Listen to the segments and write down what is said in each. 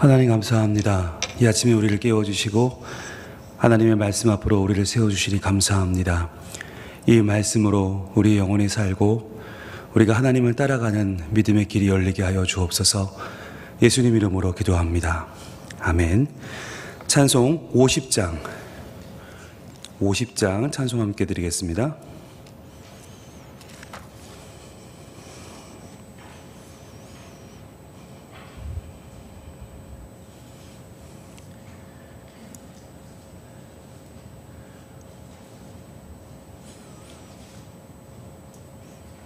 하나님 감사합니다. 이 아침에 우리를 깨워주시고 하나님의 말씀 앞으로 우리를 세워주시니 감사합니다. 이 말씀으로 우리 영혼이 살고 우리가 하나님을 따라가는 믿음의 길이 열리게 하여 주옵소서. 예수님 이름으로 기도합니다. 아멘. 찬송 50장 찬송 함께 드리겠습니다.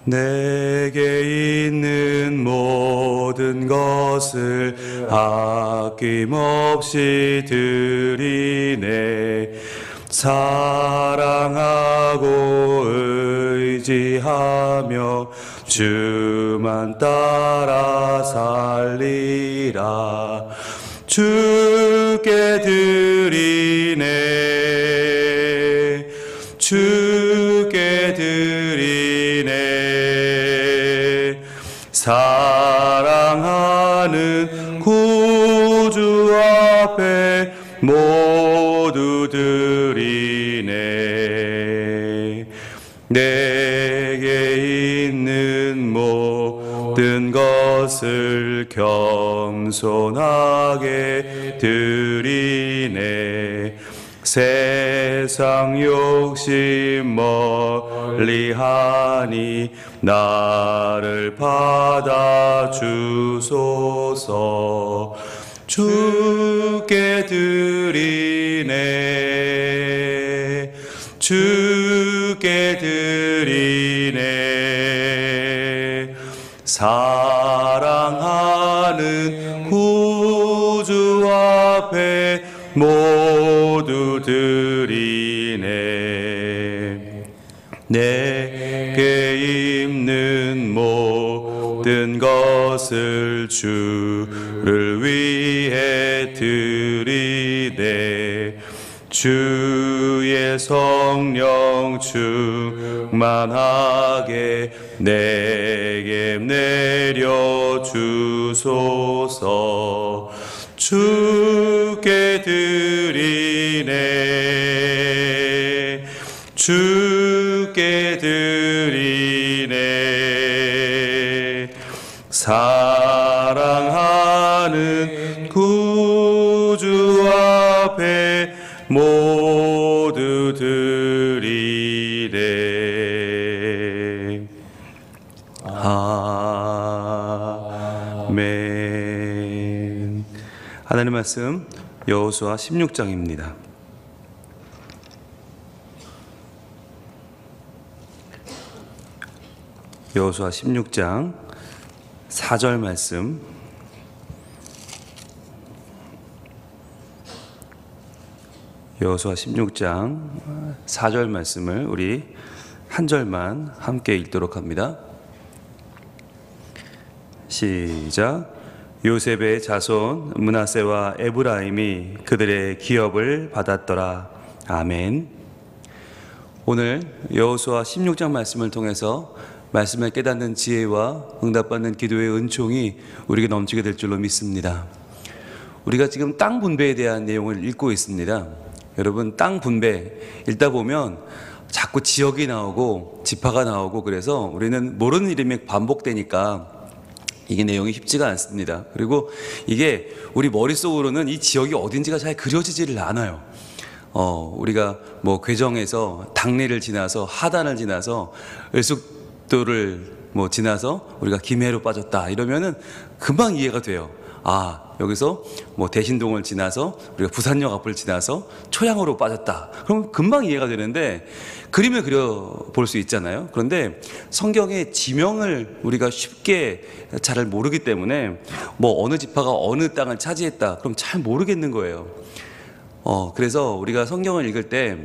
내게 있는 모든 것을 아낌없이 드리네. 사랑하고 의지하며 주만 따라 살리라. 주께 드리네. 주께 드리네. 사랑하는 구주 앞에 모두 드리네. 내게 있는 모든 것을 겸손하게 드리네. 세상 욕심 멀리하니 나를 받아주소서. 주께 드리네. 주께 드리네. 사랑하는 구주 앞에 모두 드리네. 내게 있는 모든 것을 주를 위해 드리네. 주의 성령 충만하게 내게 내려주소서. 주께 드리네. 주께 드리네. 사랑하는 구주 앞에 모두 드리네. 아멘. 하나님 말씀 여호수아 16장입니다. 여호수아 16장 4절 말씀. 여호수아 16장 4절 말씀을 우리 한 절만 함께 읽도록 합니다. 시작. 요셉의 자손 므낫세와 에브라임이 그들의 기업을 받았더라. 아멘. 오늘 여호수아 16장 말씀을 통해서 말씀을 깨닫는 지혜와 응답받는 기도의 은총이 우리에게 넘치게 될 줄로 믿습니다. 우리가 지금 땅 분배에 대한 내용을 읽고 있습니다. 여러분, 땅 분배 읽다 보면 자꾸 지역이 나오고 지파가 나오고 그래서 우리는 모르는 이름이 반복되니까 이게 내용이 쉽지가 않습니다. 그리고 이게 우리 머릿속으로는 이 지역이 어딘지가 잘 그려지지를 않아요. 우리가 뭐 괴정에서 당리를 지나서 하단을 지나서 을숙도를 지나서 우리가 김해로 빠졌다 이러면은 금방 이해가 돼요. 여기서 대신동을 지나서 우리가 부산역 앞을 지나서 초양으로 빠졌다. 그럼 금방 이해가 되는데 그림을 그려볼 수 있잖아요. 그런데 성경의 지명을 우리가 쉽게 잘 모르기 때문에 어느 지파가 어느 땅을 차지했다. 그럼 잘 모르겠는 거예요. 그래서 우리가 성경을 읽을 때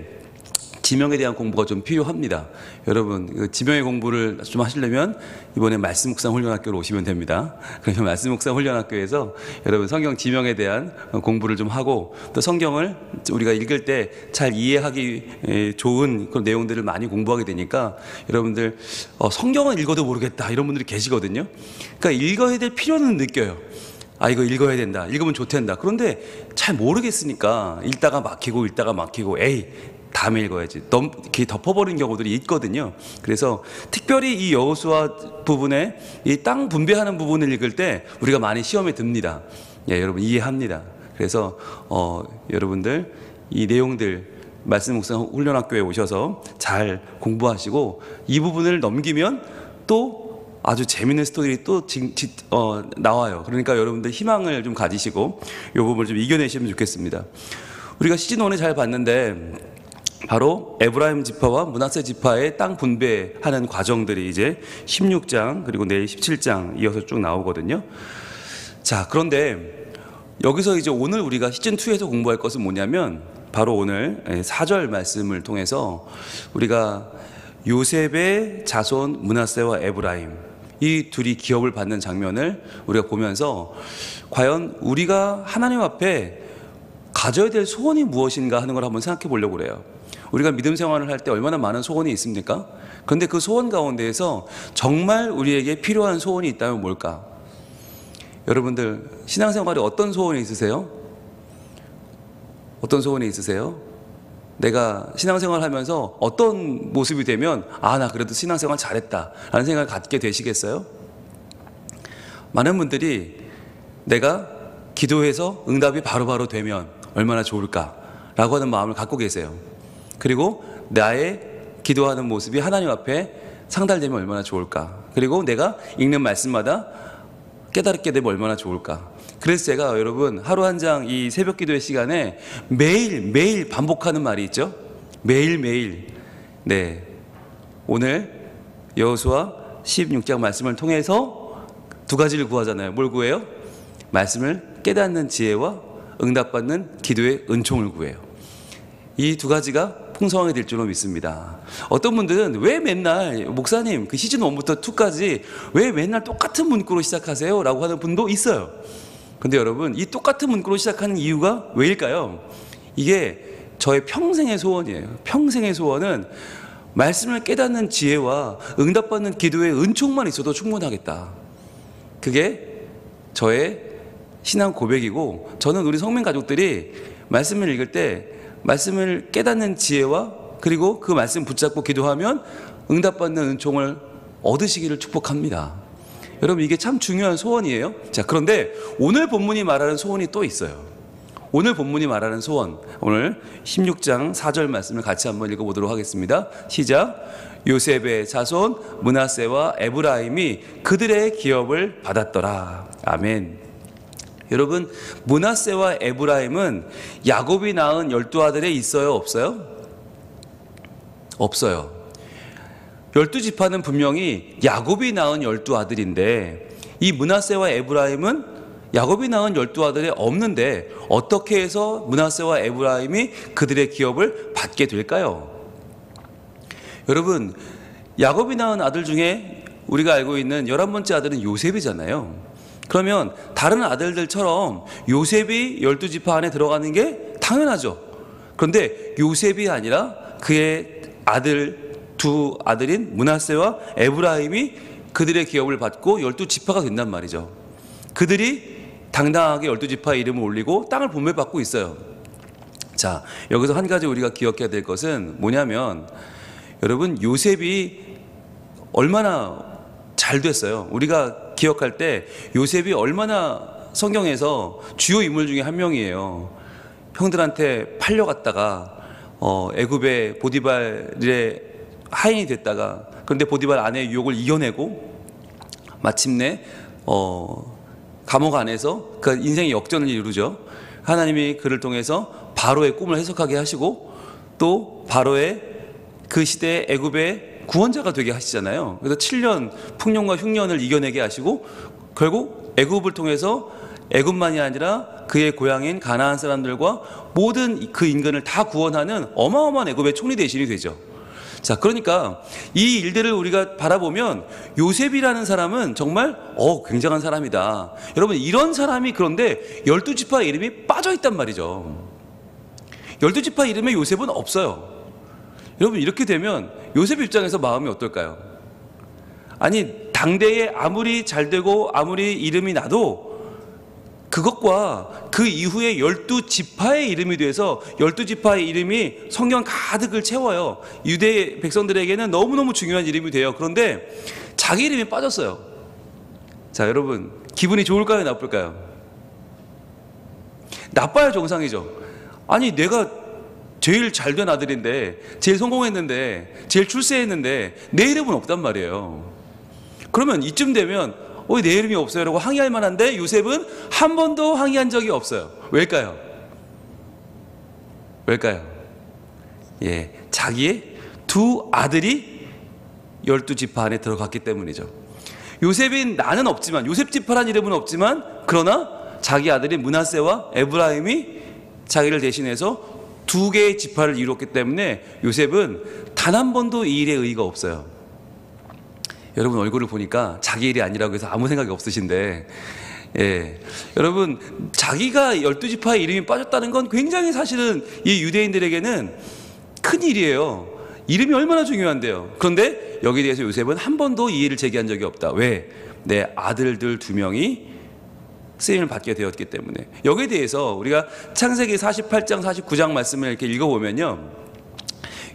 지명에 대한 공부가 좀 필요합니다. 여러분, 지명의 공부를 좀 하시려면 이번에 말씀 묵상 훈련학교로 오시면 됩니다. 그러면 말씀 묵상 훈련학교에서 여러분 성경 지명에 대한 공부를 좀 하고 또 성경을 우리가 읽을 때 잘 이해하기 좋은 그런 내용들을 많이 공부하게 되니까 여러분들 성경은 읽어도 모르겠다 이런 분들이 계시거든요. 그러니까 읽어야 될 필요는 느껴요. 아, 이거 읽어야 된다, 읽으면 좋댄다. 그런데 잘 모르겠으니까 읽다가 막히고 에이 다음에 읽어야지 이렇게 덮어버린 경우들이 있거든요. 그래서 특별히 이 여호수아 부분에 이 땅 분배하는 부분을 읽을 때 우리가 많이 시험에 듭니다. 예, 여러분 이해합니다. 그래서 여러분들 이 내용들 말씀 묵상 훈련학교에 오셔서 잘 공부하시고 이 부분을 넘기면 또 아주 재밌는 스토리 또 나와요. 그러니까 여러분들 희망을 좀 가지시고 이 부분을 좀 이겨내시면 좋겠습니다. 우리가 시즌 1에 잘 봤는데 바로 에브라임 지파와 므낫세 지파의 땅 분배하는 과정들이 이제 16장 그리고 내일 17장 이어서 쭉 나오거든요. 자, 그런데 여기서 이제 오늘 우리가 시즌 2에서 공부할 것은 뭐냐면 바로 오늘 4절 말씀을 통해서 우리가 요셉의 자손 므낫세와 에브라임 이 둘이 기업을 받는 장면을 우리가 보면서 과연 우리가 하나님 앞에 가져야 될 소원이 무엇인가 하는 걸 한번 생각해 보려고 그래요. 우리가 믿음 생활을 할 때 얼마나 많은 소원이 있습니까? 그런데 그 소원 가운데에서 정말 우리에게 필요한 소원이 있다면 뭘까? 여러분들 신앙생활에 어떤 소원이 있으세요? 어떤 소원이 있으세요? 내가 신앙생활 하면서 어떤 모습이 되면 나 그래도 신앙생활 잘했다 라는 생각을 갖게 되시겠어요? 많은 분들이 내가 기도해서 응답이 바로바로 되면 얼마나 좋을까 라고 하는 마음을 갖고 계세요. 그리고 나의 기도하는 모습이 하나님 앞에 상달되면 얼마나 좋을까. 그리고 내가 읽는 말씀마다 깨달게 되면 얼마나 좋을까. 그래서 제가 여러분 하루 한 장 이 새벽 기도의 시간에 매일 반복하는 말이 있죠. 매일. 네, 오늘 여호수아 16장 말씀을 통해서 두 가지를 구하잖아요. 뭘 구해요? 말씀을 깨닫는 지혜와 응답받는 기도의 은총을 구해요. 이 두 가지가 풍성하게 될 줄로 믿습니다. 어떤 분들은 왜 맨날 목사님 그 시즌 1부터 2까지 왜 맨날 똑같은 문구로 시작하세요? 라고 하는 분도 있어요. 근데 여러분 이 똑같은 문구로 시작하는 이유가 왜일까요? 이게 저의 평생의 소원이에요. 평생의 소원은 말씀을 깨닫는 지혜와 응답받는 기도의 은총만 있어도 충분하겠다. 그게 저의 신앙 고백이고, 저는 우리 성민 가족들이 말씀을 읽을 때 말씀을 깨닫는 지혜와 그리고 그 말씀 붙잡고 기도하면 응답받는 은총을 얻으시기를 축복합니다. 여러분 이게 참 중요한 소원이에요. 자, 그런데 오늘 본문이 말하는 소원이 또 있어요. 오늘 본문이 말하는 소원, 오늘 16장 4절 말씀을 같이 한번 읽어보도록 하겠습니다. 시작. 요셉의 자손 므낫세와 에브라임이 그들의 기업을 받았더라. 아멘. 여러분 므낫세와 에브라임은 야곱이 낳은 12아들에 있어요, 없어요? 없어요. 12지파는 분명히 야곱이 낳은 12아들인데 이 므낫세와 에브라임은 야곱이 낳은 12아들에 없는데 어떻게 해서 므낫세와 에브라임이 그들의 기업을 받게 될까요? 여러분 야곱이 낳은 아들 중에 우리가 알고 있는 11번째 아들은 요셉이잖아요. 그러면 다른 아들들처럼 요셉이 12지파 안에 들어가는 게 당연하죠. 그런데 요셉이 아니라 그의 두 아들인 므낫세와 에브라임이 그들의 기업을 받고 12지파가 된단 말이죠. 그들이 당당하게 12지파의 이름을 올리고 땅을 분배받고 있어요. 자, 여기서 한 가지 우리가 기억해야 될 것은 뭐냐면 여러분 요셉이 얼마나 잘 됐어요. 우리가 기억할 때 요셉이 얼마나 성경에서 주요 인물 중에 한 명이에요. 형들한테 팔려갔다가 애굽의 보디발의 하인이 됐다가, 그런데 보디발 아내의 유혹을 이겨내고 마침내 감옥 안에서 그 인생의 역전을 이루죠. 하나님이 그를 통해서 바로의 꿈을 해석하게 하시고 또 바로의 그 시대의 애굽의 구원자가 되게 하시잖아요. 그래서 7년 풍년과 흉년을 이겨내게 하시고 결국 애굽을 통해서 애굽만이 아니라 그의 고향인 가나안 사람들과 모든 그 인근을 다 구원하는 어마어마한 애굽의 총리 대신이 되죠. 자, 그러니까 이 일들을 우리가 바라보면 요셉이라는 사람은 정말 굉장한 사람이다. 여러분 이런 사람이 그런데 12지파 이름이 빠져있단 말이죠. 12지파 이름에 요셉은 없어요. 여러분 이렇게 되면 요셉 입장에서 마음이 어떨까요? 아니 당대에 아무리 잘되고 아무리 이름이 나도 그것과 그 이후에 12지파의 이름이 돼서 12지파의 이름이 성경 가득을 채워요. 유대 백성들에게는 너무너무 중요한 이름이 돼요. 그런데 자기 이름이 빠졌어요. 자, 여러분, 기분이 좋을까요, 나쁠까요? 나빠야 정상이죠. 아니, 내가 제일 잘된 아들인데, 제일 성공했는데, 제일 출세했는데 내 이름은 없단 말이에요. 그러면 이쯤 되면 왜 내 이름이 없어요? 라고 항의할 만한데 요셉은 한 번도 항의한 적이 없어요. 왜일까요? 왜일까요? 예, 자기의 두 아들이 12지파 안에 들어갔기 때문이죠. 요셉인 나는 없지만, 요셉지파란 이름은 없지만, 그러나 자기 아들인 므낫세와 에브라임이 자기를 대신해서 두 개의 지파를 이뤘기 때문에 요셉은 단 한 번도 이 일에 의의가 없어요. 여러분 얼굴을 보니까 자기 일이 아니라고 해서 아무 생각이 없으신데, 예, 여러분 자기가 12지파의 이름이 빠졌다는 건 굉장히 사실은 이 유대인들에게는 큰 일이에요. 이름이 얼마나 중요한데요. 그런데 여기에 대해서 요셉은 한 번도 이의를 제기한 적이 없다. 왜? 내 아들들 2명이 쓰임을 받게 되었기 때문에. 여기에 대해서 우리가 창세기 48장 49장 말씀을 이렇게 읽어보면요,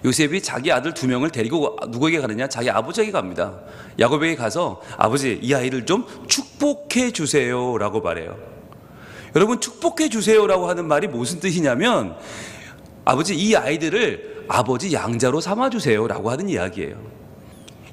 요셉이 자기 아들 2명을 데리고 누구에게 가느냐? 자기 아버지에게 갑니다. 야곱에게 가서 아버지, 이 아이를 좀 축복해 주세요 라고 말해요. 여러분, 축복해 주세요 라고 하는 말이 무슨 뜻이냐면, 아버지, 이 아이들을 아버지 양자로 삼아주세요 라고 하는 이야기예요.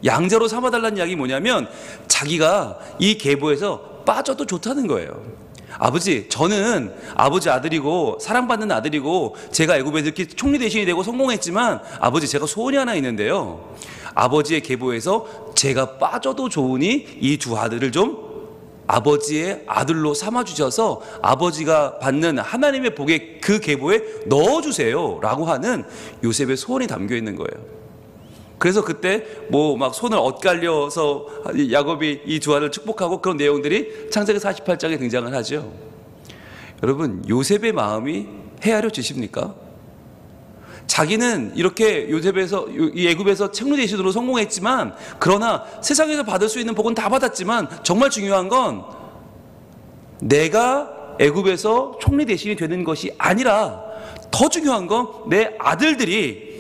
양자로 삼아달라는 이야기 뭐냐면, 자기가 이 계보에서 빠져도 좋다는 거예요. 아버지, 저는 아버지 아들이고 사랑받는 아들이고 제가 애굽에서 이렇게 총리 대신이 되고 성공했지만, 아버지, 제가 소원이 하나 있는데요, 아버지의 계보에서 제가 빠져도 좋으니 이 두 아들을 좀 아버지의 아들로 삼아주셔서 아버지가 받는 하나님의 복의 그 계보에 넣어주세요 라고 하는 요셉의 소원이 담겨 있는 거예요. 그래서 그때 뭐 막 손을 엇갈려서 야곱이 이 두 아들을 축복하고 그런 내용들이 창세기 48장에 등장을 하죠. 여러분, 요셉의 마음이 헤아려지십니까? 자기는 이렇게 요셉에서, 이 애굽에서 총리 대신으로 성공했지만, 그러나 세상에서 받을 수 있는 복은 다 받았지만, 정말 중요한 건 내가 애굽에서 총리 대신이 되는 것이 아니라, 더 중요한 건 내 아들들이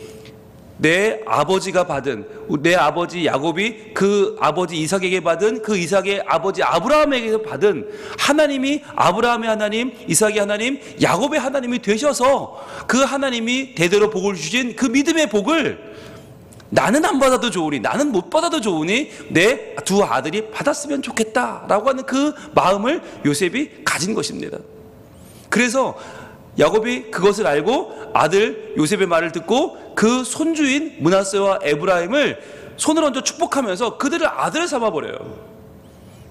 내 아버지가 받은, 내 아버지 야곱이 그 아버지 이삭에게 받은, 그 이삭의 아버지 아브라함에게서 받은 하나님이 아브라함의 하나님, 이삭의 하나님, 야곱의 하나님이 되셔서 그 하나님이 대대로 복을 주신 그 믿음의 복을 나는 안 받아도 좋으니, 나는 못 받아도 좋으니 내 두 아들이 받았으면 좋겠다라고 하는 그 마음을 요셉이 가진 것입니다. 그래서 야곱이 그것을 알고 아들 요셉의 말을 듣고 그 손주인 므낫세와 에브라임을 손을 얹어 축복하면서 그들을 아들 삼아버려요.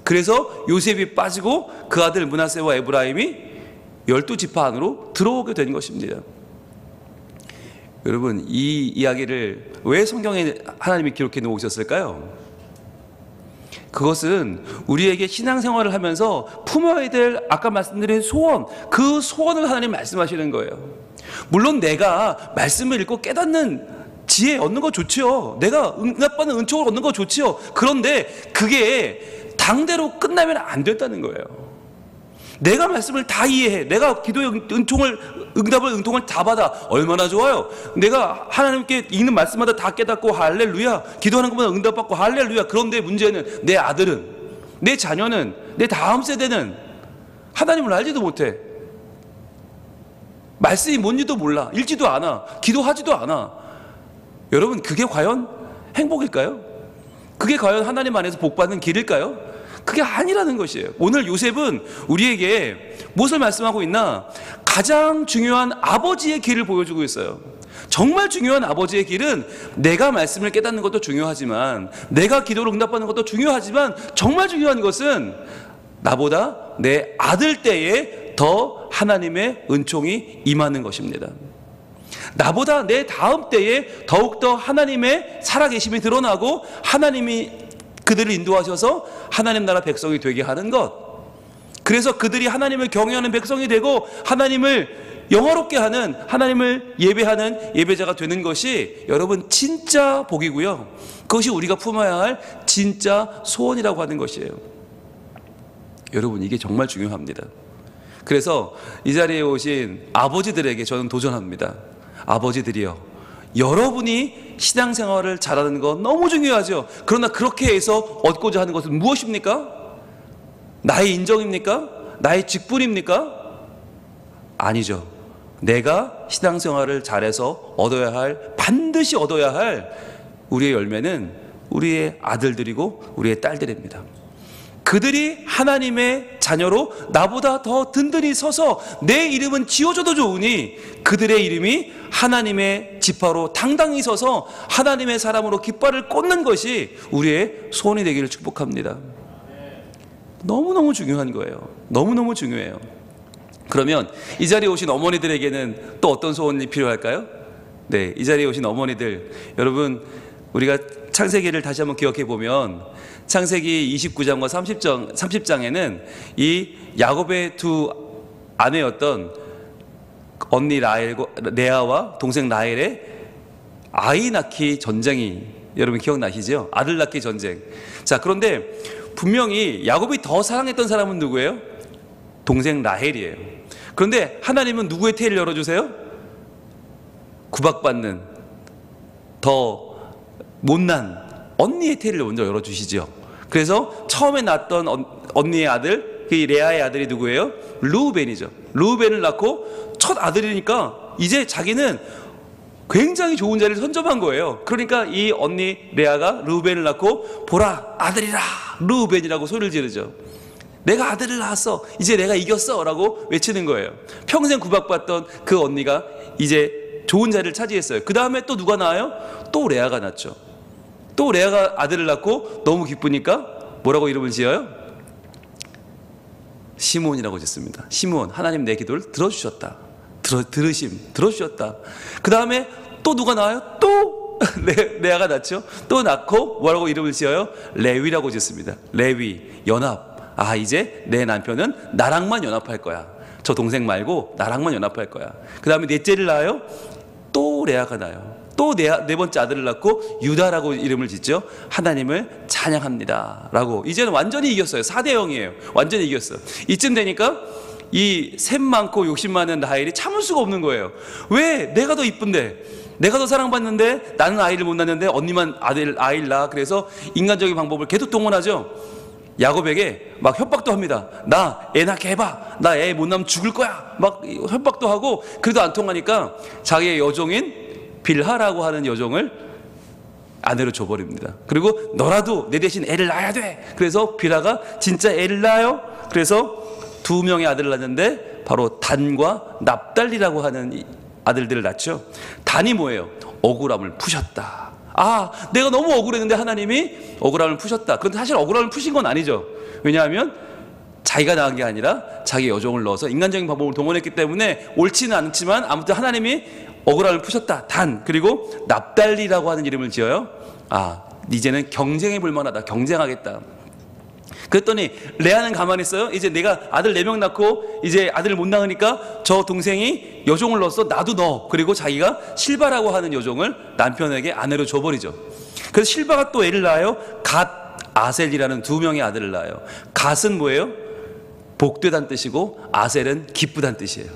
그래서 요셉이 빠지고 그 아들 므낫세와 에브라임이 12지파 안으로 들어오게 된 것입니다. 여러분, 이 이야기를 왜 성경에 하나님이 기록해 놓으셨을까요? 그것은 우리에게 신앙생활을 하면서 품어야 될, 아까 말씀드린 소원, 그 소원을 하나님 말씀하시는 거예요. 물론 내가 말씀을 읽고 깨닫는 지혜 얻는 거 좋지요. 내가 응답받는 은총을 얻는 거 좋지요. 그런데 그게 당대로 끝나면 안 된다는 거예요. 내가 말씀을 다 이해해, 내가 기도의 응답을 다 받아, 얼마나 좋아요. 내가 하나님께 읽는 말씀마다 다 깨닫고 할렐루야, 기도하는 것마다 응답받고 할렐루야. 그런데 문제는 내 아들은, 내 자녀는, 내 다음 세대는 하나님을 알지도 못해. 말씀이 뭔지도 몰라, 읽지도 않아, 기도하지도 않아. 여러분, 그게 과연 행복일까요? 그게 과연 하나님 안에서 복받는 길일까요? 그게 아니라는 것이에요. 오늘 요셉은 우리에게 무엇을 말씀하고 있나? 가장 중요한 아버지의 길을 보여주고 있어요. 정말 중요한 아버지의 길은 내가 말씀을 깨닫는 것도 중요하지만, 내가 기도를 응답받는 것도 중요하지만, 정말 중요한 것은 나보다 내 아들 때에 더 하나님의 은총이 임하는 것입니다. 나보다 내 다음 때에 더욱더 하나님의 살아계심이 드러나고 하나님이 그들을 인도하셔서 하나님 나라 백성이 되게 하는 것, 그래서 그들이 하나님을 경외하는 백성이 되고 하나님을 영화롭게 하는, 하나님을 예배하는 예배자가 되는 것이 여러분 진짜 복이고요, 그것이 우리가 품어야 할 진짜 소원이라고 하는 것이에요. 여러분, 이게 정말 중요합니다. 그래서 이 자리에 오신 아버지들에게 저는 도전합니다. 아버지들이요, 여러분이 신앙생활을 잘하는 거 너무 중요하죠. 그러나 그렇게 해서 얻고자 하는 것은 무엇입니까? 나의 인정입니까? 나의 직분입니까? 아니죠. 내가 신앙생활을 잘해서 얻어야 할, 반드시 얻어야 할 우리의 열매는 우리의 아들들이고 우리의 딸들입니다. 그들이 하나님의 자녀로 나보다 더 든든히 서서 내 이름은 지어줘도 좋으니 그들의 이름이 하나님의 지파로 당당히 서서 하나님의 사람으로 깃발을 꽂는 것이 우리의 소원이 되기를 축복합니다. 너무너무 중요한 거예요. 너무너무 중요해요. 그러면 이 자리에 오신 어머니들에게는 또 어떤 소원이 필요할까요? 네, 이 자리에 오신 어머니들, 여러분, 우리가 창세기를 다시 한번 기억해 보면 창세기 29장과 30장에는 이 야곱의 두 아내였던 언니 레아와 동생 라헬의 아이 낳기 전쟁이 여러분 기억나시죠? 아들 낳기 전쟁. 자, 그런데 분명히 야곱이 더 사랑했던 사람은 누구예요? 동생 라헬이에요. 그런데 하나님은 누구의 태를 열어주세요? 구박받는 더 못난 언니의 태를 먼저 열어주시죠. 그래서 처음에 낳았던 언니의 아들, 그 레아의 아들이 누구예요? 르우벤이죠. 르우벤을 낳고 첫 아들이니까 이제 자기는 굉장히 좋은 자리를 선점한 거예요. 그러니까 이 언니 레아가 르우벤을 낳고 보라, 아들이라 르우벤이라고 소리를 지르죠. 내가 아들을 낳았어, 이제 내가 이겼어 라고 외치는 거예요. 평생 구박받던 그 언니가 이제 좋은 자리를 차지했어요. 그 다음에 또 누가 낳아요? 또 레아가 낳죠. 또 레아가 아들을 낳고 너무 기쁘니까 뭐라고 이름을 지어요? 시므온이라고 짓습니다. 시므온, 하나님 내 기도를 들어주셨다. 들어주셨다. 그 다음에 또 누가 낳아요? 또 레아가 낳죠. 또 낳고 뭐라고 이름을 지어요? 레위라고 짓습니다. 레위, 연합. 아, 이제 내 남편은 나랑만 연합할 거야. 저 동생 말고 나랑만 연합할 거야. 그 다음에 넷째를 낳아요. 또 레아가 낳아요. 또 네 번째 아들을 낳고 유다라고 이름을 짓죠. 하나님을 찬양합니다 라고. 이제는 완전히 이겼어요. 4대 0이에요. 완전히 이겼어. 이쯤 되니까 이 셈 많고 욕심 많은 라헬이 참을 수가 없는 거예요. 왜? 내가 더 이쁜데, 내가 더 사랑받는데 나는 아이를 못 낳는데 언니만 아이를 낳아. 그래서 인간적인 방법을 계속 동원하죠. 야곱에게 막 협박도 합니다. 나 애 낳게 해봐. 나 애 못 낳으면 죽을 거야. 막 협박도 하고. 그래도 안 통하니까 자기의 여종인 빌하라고 하는 여종을 아내로 줘버립니다. 그리고 너라도 내 대신 애를 낳아야 돼. 그래서 빌하가 진짜 애를 낳아요. 그래서 2명의 아들을 낳는데 바로 단과 납달리라고 하는 아들들을 낳죠. 단이 뭐예요? 억울함을 푸셨다. 아, 내가 너무 억울했는데 하나님이 억울함을 푸셨다. 그런데 사실 억울함을 푸신 건 아니죠. 왜냐하면 자기가 낳은 게 아니라 자기 여종을 넣어서 인간적인 방법을 동원했기 때문에 옳지는 않지만 아무튼 하나님이 억울함을 푸셨다. 단. 그리고 납달리라고 하는 이름을 지어요. 아, 이제는 경쟁해 볼 만하다. 경쟁하겠다. 그랬더니 레아는 가만히 있어요. 이제 내가 아들 4명 낳고 이제 아들을 못 낳으니까 저 동생이 여종을 넣었어. 나도 넣어. 그리고 자기가 실바라고 하는 여종을 남편에게 아내로 줘버리죠. 그래서 실바가 또 애를 낳아요. 갓, 아셀이라는 2명의 아들을 낳아요. 갓은 뭐예요? 복되다는 뜻이고 아셀은 기쁘다는 뜻이에요.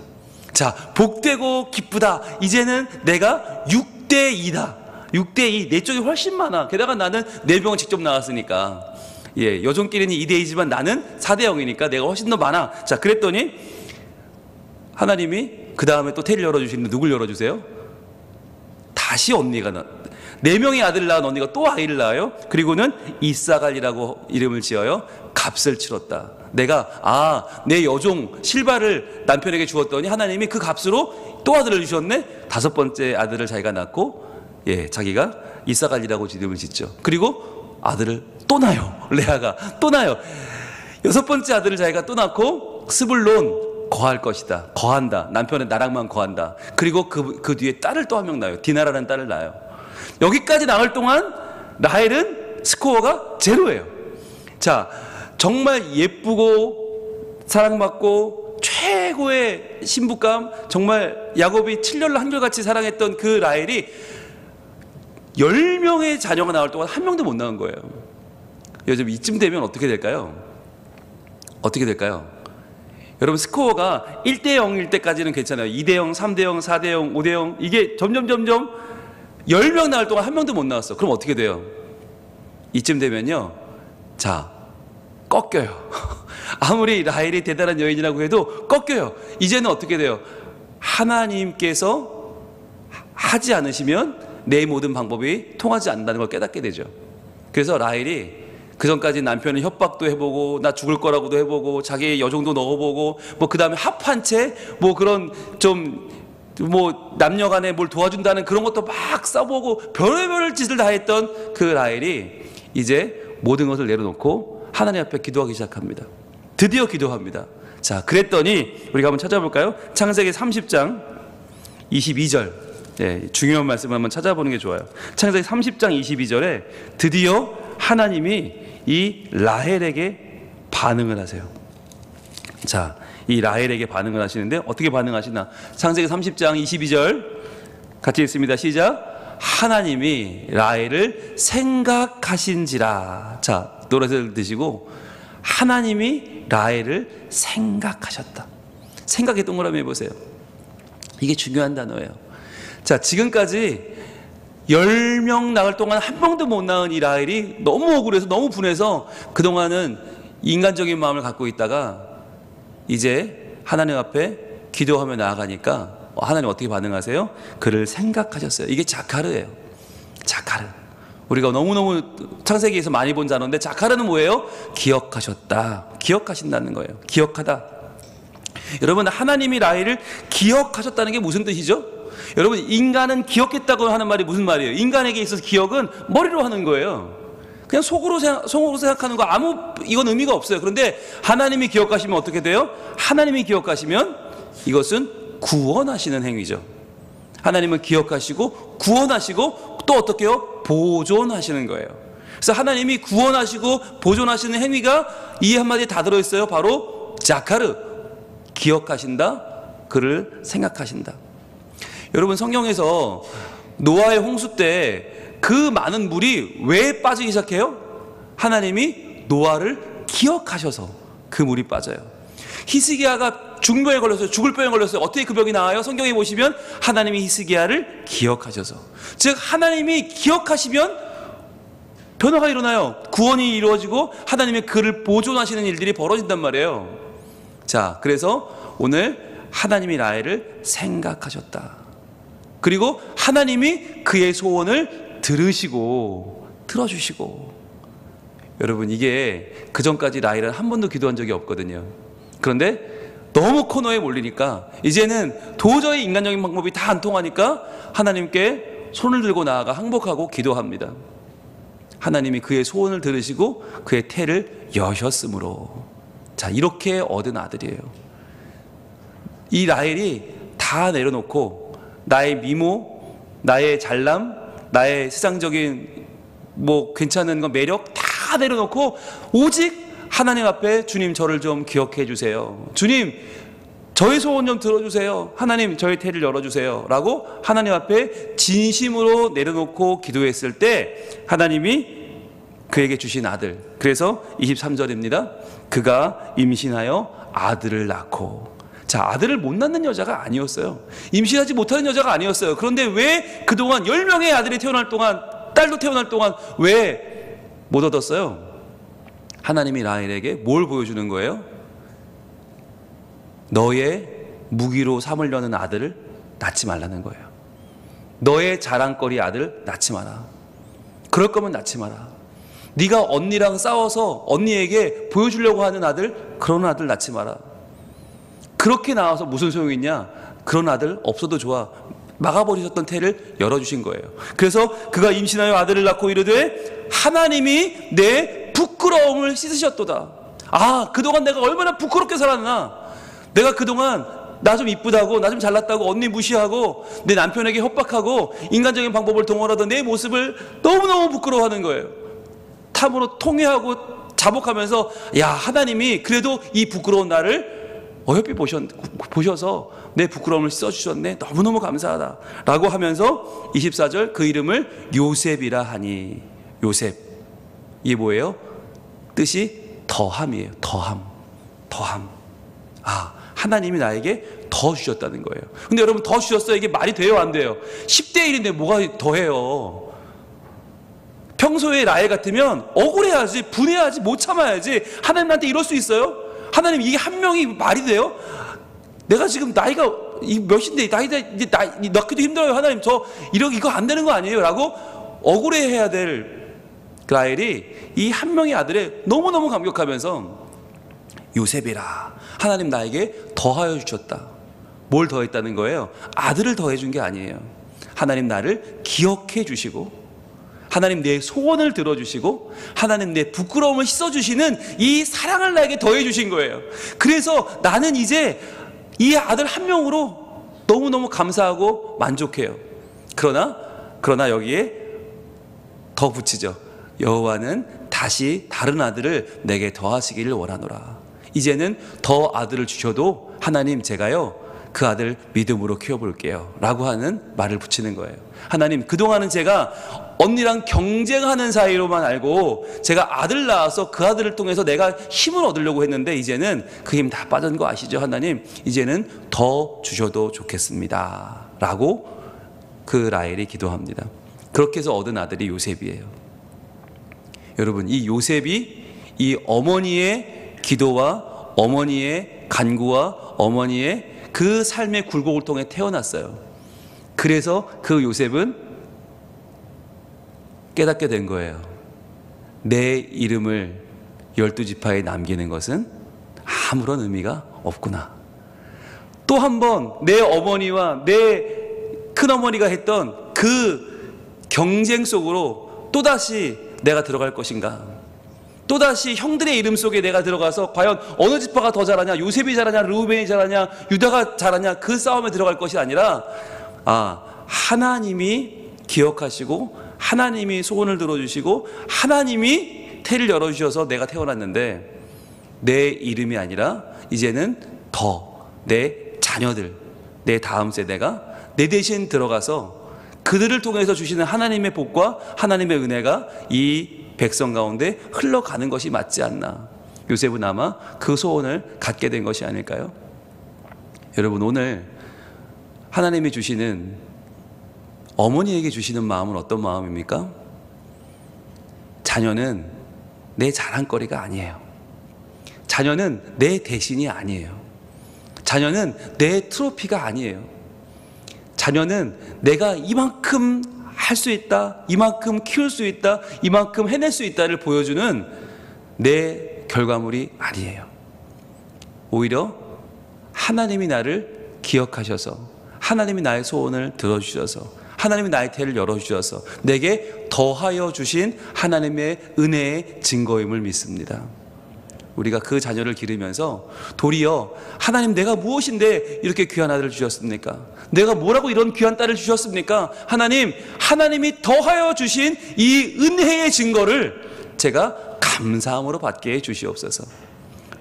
자, 복되고 기쁘다. 이제는 내가 6대2다. 6대2. 내 쪽이 훨씬 많아. 게다가 나는 4명을 직접 낳았으니까. 예, 여종끼리는 2대2지만 나는 4대0이니까 내가 훨씬 더 많아. 자, 그랬더니 하나님이 그 다음에 또 태를 열어주시는데 누굴 열어주세요? 다시 언니가 4명의 아들을 낳은 언니가 또 아이를 낳아요. 그리고는 이사갈이라고 이름을 지어요. 값을 치렀다. 내가 내 여종 실바를 남편에게 주었더니 하나님이 그 값으로 또 아들을 주셨네. 5번째 아들을 자기가 낳고, 예, 자기가 이사갈이라고 이름을 짓죠. 그리고 아들을 또 낳아요. 레아가 또 낳아요. 6번째 아들을 자기가 또 낳고 스불론, 거할 것이다. 거한다. 남편은 나랑만 거한다. 그리고 그 뒤에 딸을 또 한 명 낳아요. 디나라는 딸을 낳아요. 여기까지 나올 동안 라헬은 스코어가 제로예요. 자, 정말 예쁘고 사랑받고 최고의 신부감, 정말 야곱이 7년을 한결같이 사랑했던 그 라헬이 10명의 자녀가 나올 동안 1명도 못 낳은 거예요. 요즘 이쯤 되면 어떻게 될까요? 어떻게 될까요? 여러분 스코어가 1대0일 때까지는 괜찮아요. 2대0, 3대0, 4대0, 5대0 이게 점점 10명 나올 동안 한 명도 못 나왔어. 그럼 어떻게 돼요? 이쯤 되면요, 자, 꺾여요. 아무리 라헬이 대단한 여인이라고 해도 꺾여요. 이제는 어떻게 돼요? 하나님께서 하지 않으시면 내 모든 방법이 통하지 않는다는 걸 깨닫게 되죠. 그래서 라헬이 그전까지 남편은 협박도 해보고 나 죽을 거라고도 해보고 자기 여종도 넣어보고 뭐 그 다음에 합한 채 뭐 그런 좀 뭐 남녀간에 뭘 도와준다는 그런 것도 막 써보고 별의별 짓을 다 했던 그 라헬이 이제 모든 것을 내려놓고 하나님 앞에 기도하기 시작합니다. 드디어 기도합니다. 자, 그랬더니 우리가 한번 찾아볼까요? 창세기 30장 22절. 네, 중요한 말씀을 한번 찾아보는 게 좋아요. 창세기 30장 22절에 드디어 하나님이 이 라헬에게 반응을 하세요. 자, 이 라헬에게 반응을 하시는데 어떻게 반응하시나? 창세기 30장 22절 같이 읽습니다. 시작. 하나님이 라헬을 생각하신지라. 자, 노래를 드시고 하나님이 라헬을 생각하셨다. 생각에 동그라미 해보세요. 이게 중요한 단어예요. 자, 지금까지 10명 나갈 동안 한 명도 못 낳은 이 라헬이 너무 억울해서 너무 분해서 그동안은 인간적인 마음을 갖고 있다가 이제 하나님 앞에 기도하며 나아가니까 하나님 어떻게 반응하세요? 그를 생각하셨어요. 이게 자카르예요. 자카르. 우리가 너무너무 창세기에서 많이 본 단어인데 자카르는 뭐예요? 기억하셨다. 기억하신다는 거예요. 기억하다. 여러분, 하나님이 라헬을 기억하셨다는 게 무슨 뜻이죠? 여러분, 인간은 기억했다고 하는 말이 무슨 말이에요? 인간에게 있어서 기억은 머리로 하는 거예요. 그냥 속으로 생각하는 거 이건 의미가 없어요. 그런데 하나님이 기억하시면 어떻게 돼요? 하나님이 기억하시면 이것은 구원하시는 행위죠. 하나님은 기억하시고 구원하시고 또 어떻게 해요? 보존하시는 거예요. 그래서 하나님이 구원하시고 보존하시는 행위가 이 한마디에 다 들어있어요. 바로 자카르. 기억하신다. 그를 생각하신다. 여러분, 성경에서 노아의 홍수 때 그 많은 물이 왜 빠지기 시작해요? 하나님이 노아를 기억하셔서 그 물이 빠져요. 히스기야가 중병에 걸렸어요. 죽을 병에 걸렸어요. 어떻게 그 병이 나아요? 성경에 보시면 하나님이 히스기야를 기억하셔서, 즉 하나님이 기억하시면 변화가 일어나요. 구원이 이루어지고 하나님의 그를 보존하시는 일들이 벌어진단 말이에요. 자, 그래서 오늘 하나님이 라헬을 생각하셨다. 그리고 하나님이 그의 소원을 들어주시고. 여러분, 이게 그전까지 라헬은 한 번도 기도한 적이 없거든요. 그런데 너무 코너에 몰리니까 이제는 도저히 인간적인 방법이 다 안 통하니까 하나님께 손을 들고 나아가 항복하고 기도합니다. 하나님이 그의 소원을 들으시고 그의 태를 여셨으므로. 자, 이렇게 얻은 아들이에요. 이 라헬이 다 내려놓고 나의 미모, 나의 잘남, 나의 세상적인 뭐 괜찮은 건 매력 다 내려놓고 오직 하나님 앞에 주님 저를 좀 기억해 주세요. 주님 저의 소원 좀 들어주세요. 하나님 저의 태를 열어주세요. 라고 하나님 앞에 진심으로 내려놓고 기도했을 때 하나님이 그에게 주신 아들. 그래서 23절입니다. 그가 임신하여 아들을 낳고. 자, 아들을 못 낳는 여자가 아니었어요. 임신하지 못하는 여자가 아니었어요. 그런데 왜 그동안 10명의 아들이 태어날 동안, 딸도 태어날 동안 왜 못 얻었어요? 하나님이 라헬에게 뭘 보여주는 거예요? 너의 무기로 삼으려는 아들을 낳지 말라는 거예요. 너의 자랑거리 아들 낳지 마라. 그럴 거면 낳지 마라. 네가 언니랑 싸워서 언니에게 보여주려고 하는 아들, 그런 아들 낳지 마라. 그렇게 나와서 무슨 소용이 있냐? 그런 아들 없어도 좋아. 막아버리셨던 태를 열어주신 거예요. 그래서 그가 임신하여 아들을 낳고 이르되 하나님이 내 부끄러움을 씻으셨도다. 아, 그동안 내가 얼마나 부끄럽게 살았나. 내가 그동안 나 좀 이쁘다고, 나 좀 잘났다고 언니 무시하고 내 남편에게 협박하고 인간적인 방법을 동원하던 내 모습을 너무너무 부끄러워하는 거예요. 탐으로 통회하고 자복하면서 야, 하나님이 그래도 이 부끄러운 나를 어여삐 보셔서 내 부끄러움을 씻어주셨네. 너무너무 감사하다. 라고 하면서 24절 그 이름을 요셉이라 하니. 요셉. 이게 뭐예요? 뜻이 더함이에요. 더함. 하나님이 나에게 더 주셨다는 거예요. 근데 여러분, 더 주셨어요. 이게 말이 돼요, 안 돼요? 10대 1인데 뭐가 더해요? 평소에 나이 같으면 억울해야지, 분해야지, 못 참아야지. 하나님한테 이럴 수 있어요? 하나님, 이게 한 명이 말이 돼요? 내가 지금 나이가 몇인데 낳기도 힘들어요. 하나님, 이거 안 되는 거 아니에요? 라고 억울해해야 될 라헬이 이 한 명의 아들에 너무너무 감격하면서 요셉이라, 하나님 나에게 더하여 주셨다. 뭘 더했다는 거예요? 아들을 더해준 게 아니에요. 하나님 나를 기억해 주시고, 하나님 내 소원을 들어주시고, 하나님 내 부끄러움을 씻어주시는 이 사랑을 나에게 더해 주신 거예요. 그래서 나는 이제 이 아들 한 명으로 너무너무 감사하고 만족해요. 그러나 여기에 더 붙이죠. 여호와는 다시 다른 아들을 내게 더하시기를 원하노라. 이제는 더 아들을 주셔도 하나님, 제가요 그 아들 믿음으로 키워볼게요 라고 하는 말을 붙이는 거예요. 하나님, 그동안은 제가 언니랑 경쟁하는 사이로만 알고 제가 아들 낳아서 그 아들을 통해서 내가 힘을 얻으려고 했는데, 이제는 그 힘 다 빠진 거 아시죠? 하나님, 이제는 더 주셔도 좋겠습니다 라고 그 라헬이 기도합니다. 그렇게 해서 얻은 아들이 요셉이에요. 여러분, 이 요셉이 이 어머니의 기도와 어머니의 간구와 어머니의 그 삶의 굴곡을 통해 태어났어요. 그래서 그 요셉은 깨닫게 된 거예요. 내 이름을 12지파에 남기는 것은 아무런 의미가 없구나. 또 한 번 내 어머니와 내 큰어머니가 했던 그 경쟁 속으로 또다시 내가 들어갈 것인가? 또다시 형들의 이름 속에 내가 들어가서 과연 어느 지파가 더 잘하냐, 요셉이 잘하냐, 르우벤이 잘하냐, 유다가 잘하냐, 그 싸움에 들어갈 것이 아니라, 하나님이 기억하시고 하나님이 소원을 들어주시고 하나님이 태를 열어주셔서 내가 태어났는데, 내 이름이 아니라 이제는 더 내 자녀들, 내 다음 세대가 내 대신 들어가서 그들을 통해서 주시는 하나님의 복과 하나님의 은혜가 이 백성 가운데 흘러가는 것이 맞지 않나. 요셉은 아마 그 소원을 갖게 된 것이 아닐까요? 여러분, 오늘 하나님이 주시는, 어머니에게 주시는 마음은 어떤 마음입니까? 자녀는 내 자랑거리가 아니에요. 자녀는 내 대신이 아니에요. 자녀는 내 트로피가 아니에요. 자녀는 내가 이만큼 할 수 있다, 이만큼 키울 수 있다, 이만큼 해낼 수 있다를 보여주는 내 결과물이 아니에요. 오히려 하나님이 나를 기억하셔서, 하나님이 나의 소원을 들어주셔서, 하나님이 나의 태를 열어주셔서 내게 더하여 주신 하나님의 은혜의 증거임을 믿습니다. 우리가 그 자녀를 기르면서 도리어, 하나님, 내가 무엇인데 이렇게 귀한 아들을 주셨습니까? 내가 뭐라고 이런 귀한 딸을 주셨습니까? 하나님, 하나님이 더하여 주신 이 은혜의 증거를 제가 감사함으로 받게 해 주시옵소서.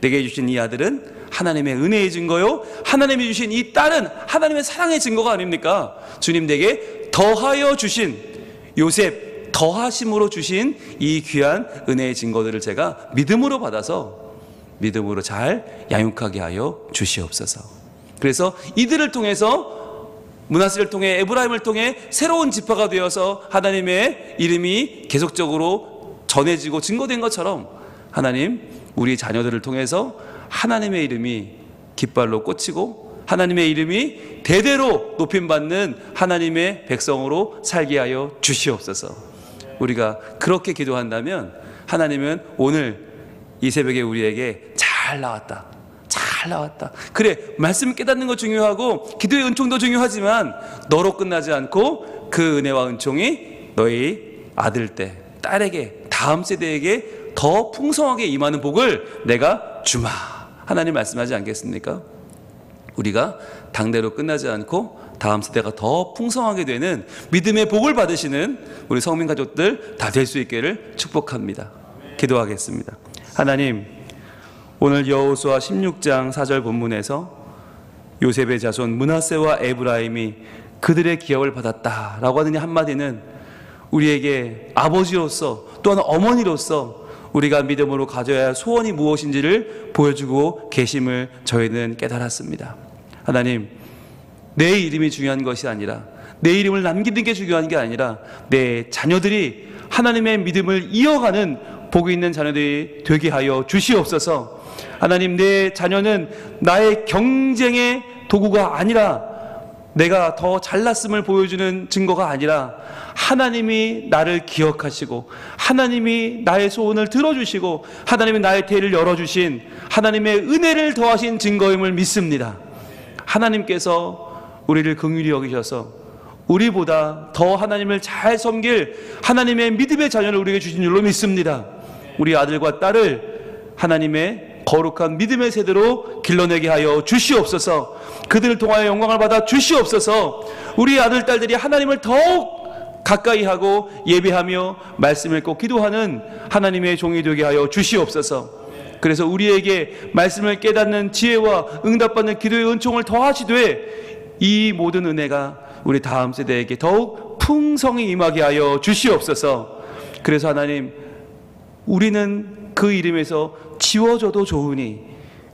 내게 주신 이 아들은 하나님의 은혜의 증거요, 하나님이 주신 이 딸은 하나님의 사랑의 증거가 아닙니까? 주님, 내게 더하여 주신 요셉, 더하심으로 주신 이 귀한 은혜의 증거들을 제가 믿음으로 받아서 믿음으로 잘 양육하게 하여 주시옵소서. 그래서 이들을 통해서, 므낫세를 통해, 에브라임을 통해 새로운 지파가 되어서 하나님의 이름이 계속적으로 전해지고 증거된 것처럼, 하나님, 우리 자녀들을 통해서 하나님의 이름이 깃발로 꽂히고 하나님의 이름이 대대로 높임받는 하나님의 백성으로 살게 하여 주시옵소서. 우리가 그렇게 기도한다면 하나님은 오늘 이 새벽에 우리에게 잘 나왔다, 잘 나왔다. 그래, 말씀 깨닫는 거 중요하고 기도의 은총도 중요하지만 너로 끝나지 않고 그 은혜와 은총이 너희 아들 때, 딸에게, 다음 세대에게 더 풍성하게 임하는 복을 내가 주마. 하나님 말씀하지 않겠습니까? 우리가 당대로 끝나지 않고 다음 세대가 더 풍성하게 되는 믿음의 복을 받으시는 우리 성민 가족들 다 될 수 있기를 축복합니다. 기도하겠습니다. 하나님, 오늘 여호수아 16장 4절 본문에서 요셉의 자손 므낫세와 에브라임이 그들의 기업을 받았다라고 하는 이 한마디는 우리에게 아버지로서, 또한 어머니로서 우리가 믿음으로 가져야 할 소원이 무엇인지를 보여주고 계심을 저희는 깨달았습니다. 하나님, 내 이름이 중요한 것이 아니라, 내 이름을 남기는 게 중요한 게 아니라 내 자녀들이 하나님의 믿음을 이어가는 복이 있는 자녀들이 되게 하여 주시옵소서. 하나님, 내 자녀는 나의 경쟁의 도구가 아니라, 내가 더 잘났음을 보여주는 증거가 아니라, 하나님이 나를 기억하시고 하나님이 나의 소원을 들어주시고 하나님이 나의 태를 열어주신 하나님의 은혜를 더하신 증거임을 믿습니다. 하나님께서 우리를 긍휼히 여기셔서 우리보다 더 하나님을 잘 섬길 하나님의 믿음의 자녀를 우리에게 주신 줄로 믿습니다. 우리 아들과 딸을 하나님의 거룩한 믿음의 세대로 길러내게 하여 주시옵소서. 그들을 통하여 영광을 받아 주시옵소서. 우리 아들, 딸들이 하나님을 더욱 가까이 하고 예배하며 말씀을 읽고 기도하는 하나님의 종이 되게 하여 주시옵소서. 그래서 우리에게 말씀을 깨닫는 지혜와 응답받는 기도의 은총을 더하시되 이 모든 은혜가 우리 다음 세대에게 더욱 풍성히 임하게 하여 주시옵소서. 그래서 하나님, 우리는 그 이름에서 지워져도 좋으니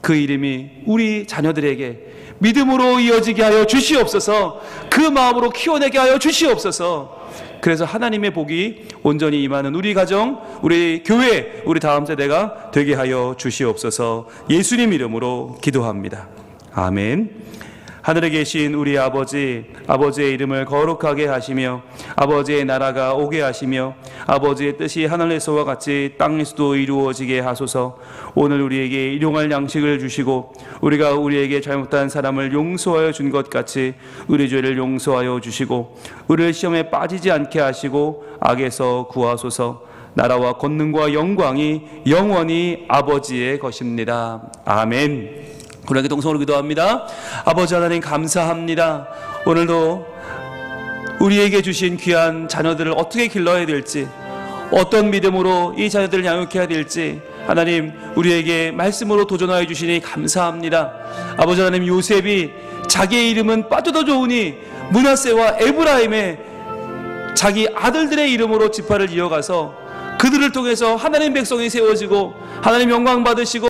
그 이름이 우리 자녀들에게 믿음으로 이어지게 하여 주시옵소서. 그 마음으로 키워내게 하여 주시옵소서. 그래서 하나님의 복이 온전히 임하는 우리 가정, 우리 교회, 우리 다음 세대가 되게 하여 주시옵소서. 예수님 이름으로 기도합니다. 아멘. 하늘에 계신 우리 아버지, 아버지의 이름을 거룩하게 하시며 아버지의 나라가 오게 하시며 아버지의 뜻이 하늘에서와 같이 땅에서도 이루어지게 하소서. 오늘 우리에게 일용할 양식을 주시고 우리가 우리에게 잘못한 사람을 용서하여 준 것 같이 우리 죄를 용서하여 주시고 우리를 시험에 빠지지 않게 하시고 악에서 구하소서. 나라와 권능과 영광이 영원히 아버지의 것입니다. 아멘. 우리에게 동성으로 기도합니다. 아버지 하나님, 감사합니다. 오늘도 우리에게 주신 귀한 자녀들을 어떻게 길러야 될지, 어떤 믿음으로 이 자녀들을 양육해야 될지 하나님, 우리에게 말씀으로 도전하여 주시니 감사합니다. 아버지 하나님, 요셉이 자기의 이름은 빠져도 좋으니 므낫세와 에브라임의 자기 아들들의 이름으로 지파를 이어가서 그들을 통해서 하나님 백성이 세워지고 하나님 영광 받으시고